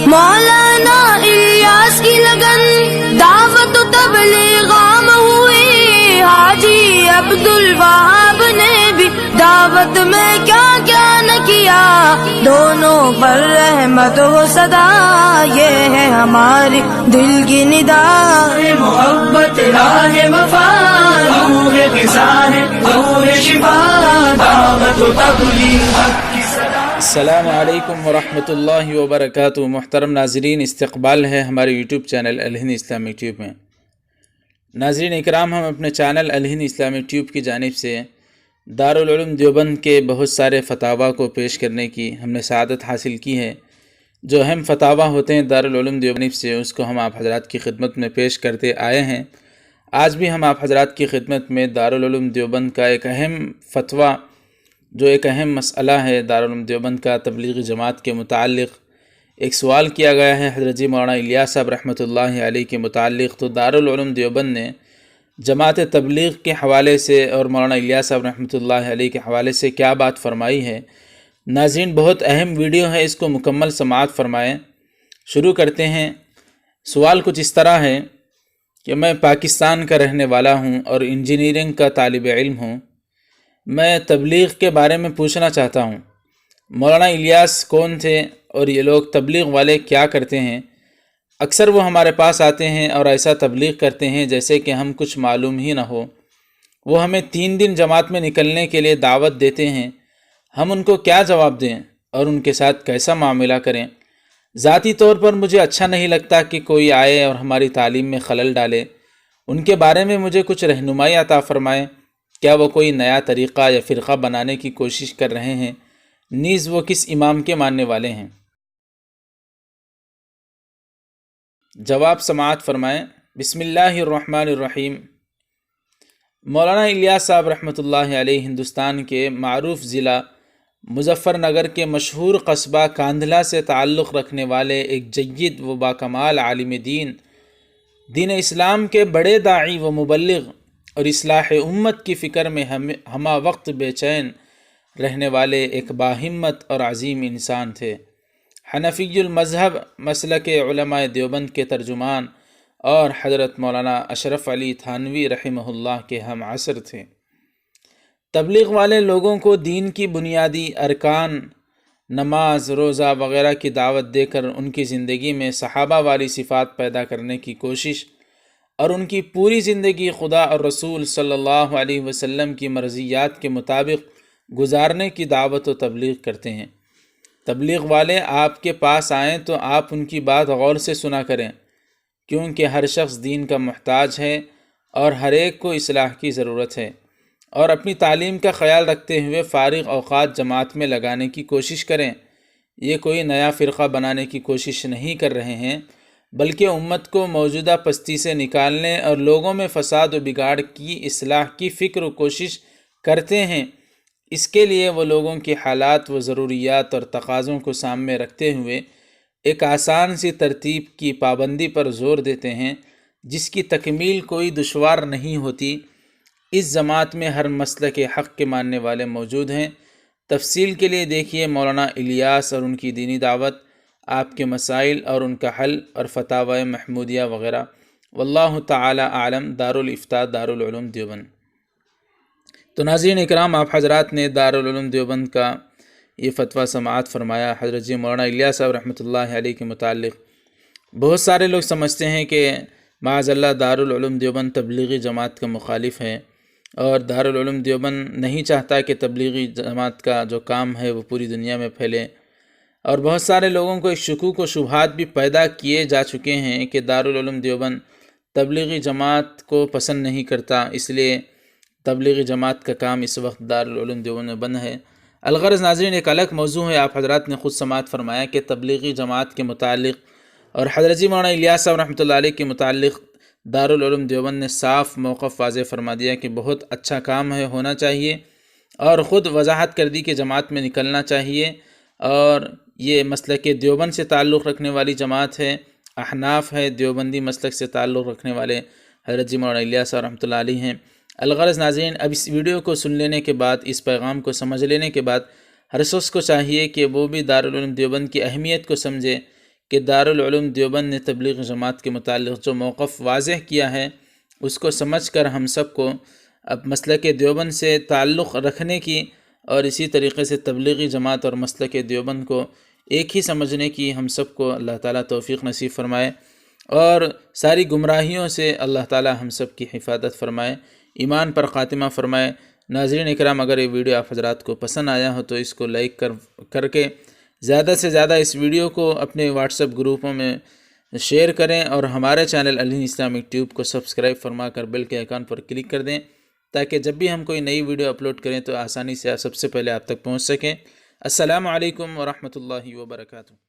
मौलाना इलियास की लगन दावत तबलीग आम हुई, हाजी अब्दुल वहाब ने भी दावत में क्या क्या न किया, दोनों पर रहमत हो सदा, ये है हमारी दिल की निदा। मोहब्बत राह वफा, रूह ग़िज़ा है, रूह शिफा, दावत तबलीग हक़ की सदा। अस्सलामु अलैकुम वरहमतुल्लाहि वबरकातुहू। मुहतरम नाज़रीन, इस्तक़बाल है हमारे YouTube channel Alhind Islamic tube में। नाज़रीन इकराम, हम अपने चैनल अलहिंद इस्लामिक ट्यूब की जानिब से दारुल उलूम देवबंद के बहुत सारे फतावा को पेश करने की हमने सआदत हासिल की है। जो अहम फतावा होते हैं दारुल उलूम देवबंद से, उसको हम आप हज़रात की खिदमत में पेश करते आए हैं। आज भी हम आप हज़रात की खिदमत में दारुल उलूम देवबंद का एक अहम फतवा, जो एक अहम मसला है दारुल उलूम देवबंद का, तबलीगी जमात के मुताल्लिक़ एक सवाल किया गया है हज़रत जी मौलाना इलियास साहब रहमतुल्लाहि अलैह के मुताल्लिक़। तो दारुल उलूम देवबंद ने जमात तबलीग के हवाले से और मौलाना इलियास साहब रहमतुल्लाहि अलैह के हवाले से क्या बात फरमाई है। नाज़रीन, बहुत अहम वीडियो है, इसको मुकम्मल समाअत फरमाएँ। शुरू करते हैं। सवाल कुछ इस तरह है कि मैं पाकिस्तान का रहने वाला हूँ और इंजीनियरिंग का तालिब इल्म हूँ। मैं तबलीग के बारे में पूछना चाहता हूँ, मौलाना इलियास कौन थे और ये लोग तबलीग वाले क्या करते हैं। अक्सर वो हमारे पास आते हैं और ऐसा तबलीग करते हैं जैसे कि हम कुछ मालूम ही ना हो। वो हमें 3 दिन जमात में निकलने के लिए दावत देते हैं, हम उनको क्या जवाब दें और उनके साथ कैसा मामला करें। ज़ाती तौर पर मुझे अच्छा नहीं लगता कि कोई आए और हमारी तालीम में खलल डाले। उनके बारे में मुझे कुछ रहनुमाई अता फ़रमाएँ। क्या वो कोई नया तरीक़ा या फ़िरक़ा बनाने की कोशिश कर रहे हैं? नीज़ वो किस इमाम के मानने वाले हैं? जवाब समाअत फ़रमाएँ। बिस्मिल्लाहिर्रहमानिर्रहीम। मौलाना इलियास साहब रहमतुल्लाहि अलैह हिंदुस्तान के मारूफ़ ज़िला मुज़फ़्फ़रनगर के मशहूर कस्बा कांधला से ताल्लुक़ रखने वाले एक जय्यद व बाकमाल आलिम दीन इस्लाम के बड़े दाई व मुबल्लिग़ और इस्लाह उम्मत की फ़िक्र में हमा वक्त बेचैन रहने वाले एक बाहिम्मत और अज़ीम इंसान थे। हनफीयुल मज़हब मसलक उलमाए देवबंद के तर्जुमान और हज़रत मौलाना अशरफ अली थानवी रहमहुल्लाह के हम असर थे। तबलीग वाले लोगों को दीन की बुनियादी अरकान, नमाज, रोज़ा वग़ैरह की दावत देकर उनकी ज़िंदगी में सहाबा वाली सिफ़ात पैदा करने की कोशिश और उनकी पूरी ज़िंदगी खुदा और रसूल सल्लल्लाहु अलैहि वसल्लम की मर्ज़ियात के मुताबिक गुजारने की दावत व तबलीग करते हैं। तबलीग वाले आपके पास आएँ तो आप उनकी बात गौर से सुना करें, क्योंकि हर शख्स दीन का मुहताज है और हर एक को इस्लाह की ज़रूरत है। और अपनी तालीम का ख़याल रखते हुए फ़ारिग औक़ात जमात में लगाने की कोशिश करें। ये कोई नया फ़िरक़ा बनाने की कोशिश नहीं कर रहे हैं, बल्कि उम्मत को मौजूदा पस्ती से निकालने और लोगों में फ़साद व बिगाड़ की इस्लाह की फ़िक्र व कोशिश करते हैं। इसके लिए वो लोगों के हालात व ज़रूरियात और तकाज़ों को सामने रखते हुए एक आसान सी तरतीब की पाबंदी पर ज़ोर देते हैं, जिसकी तकमील कोई दुश्वार नहीं होती। इस जमात में हर मसलक के हक़ के मानने वाले मौजूद हैं। तफसील के लिए देखिए मौलाना इलियास और उनकी दीनी दावत, आपके मसाइल और उनका हल और फतावा महमूदिया वग़ैरह। वल्लाहु ताला आलम। दारुल इफ्ता दारुल उलूम देवबंद। तो नाज़रीन इकराम, आप हज़रात ने दारुल उलूम देवबंद का ये फ़तवा समाअत फ़रमाया हज़रत जी मौलाना इलियास साहब रहमतुल्लाहि अलैह के मुताल्लिक़। बहुत सारे लोग समझते हैं कि माअज़ल्लाह दारुल उलूम देवबंद तबलीगी जमात का मुखालिफ है और दारुल उलूम देवबंद नहीं चाहता कि तबलीगी जमात का जो काम है वो पूरी दुनिया में फैले। और बहुत सारे लोगों को एक शुकूक व शुबहात भी पैदा किए जा चुके हैं कि दारुल उलूम देवबंद तबलीगी जमात को पसंद नहीं करता, इसलिए तबलीगी जमात का काम इस वक्त दारुल उलूम देवबंद में बंद है। अलगरज़ नाज़रीन, एक अलग मौजू है। आप हज़रात ने ख़ुद समाअत फ़रमाया कि तबलीगी जमात के मुताल्लिक़ और हज़रत जी मौलाना इलियास साहब रहमतुल्लाहि अलैह के मुताल्लिक़ दारुल उलूम देवबंद ने साफ़ मौक़िफ़ वाज़ेह फ़रमा दिया कि बहुत अच्छा काम है, होना चाहिए, और ख़ुद वजाहत कर दी कि जमात में निकलना चाहिए। और ये मसलक देवबंद से ताल्लुक़ रखने वाली जमात है, अहनाफ है, देवबंदी मसलक से ताल्लुक़ रखने वाले हज़रत जी मौलाना इलियास रहमतुल्लाहि अलैह हैं। अलगरज़ नाज़रीन, अब इस वीडियो को सुन लेने के बाद, इस पैगाम को समझ लेने के बाद हर शख्स को चाहिए कि वो भी दारुल उलूम देवबंद की अहमियत को समझे کہ دارالعلوم دیوبند نے تبلیغ جماعت کے متعلق جو موقف واضح کیا ہے اس کو سمجھ کر ہم سب کو اب مسلک دیوبند سے تعلق رکھنے کی اور اسی طریقے سے تبلیغی جماعت اور مسلک دیوبند کو ایک ہی سمجھنے کی ہم سب کو اللہ تعالیٰ توفیق نصیب فرمائے اور ساری گمراہیوں سے اللہ تعالیٰ ہم سب کی حفاظت فرمائے، ایمان پر خاتمہ فرمائے۔ ناظرین اکرام، اگر یہ ویڈیو آپ حضرات کو پسند آیا ہو تو اس کو لائک کر کے زیادہ سے زیادہ اس ویڈیو کو اپنے واٹس ایپ گروپوں میں شیئر کریں اور ہمارے چینل الہند اسلامک ٹیوب کو سبسکرائب فرما کر بیل کے آئیکن پر کلک کر دیں تاکہ جب بھی ہم کوئی نئی ویڈیو اپلوڈ کریں تو آسانی سے سب سے پہلے آپ تک پہنچ سکیں۔ السلام علیکم ورحمۃ اللہ وبرکاتہ۔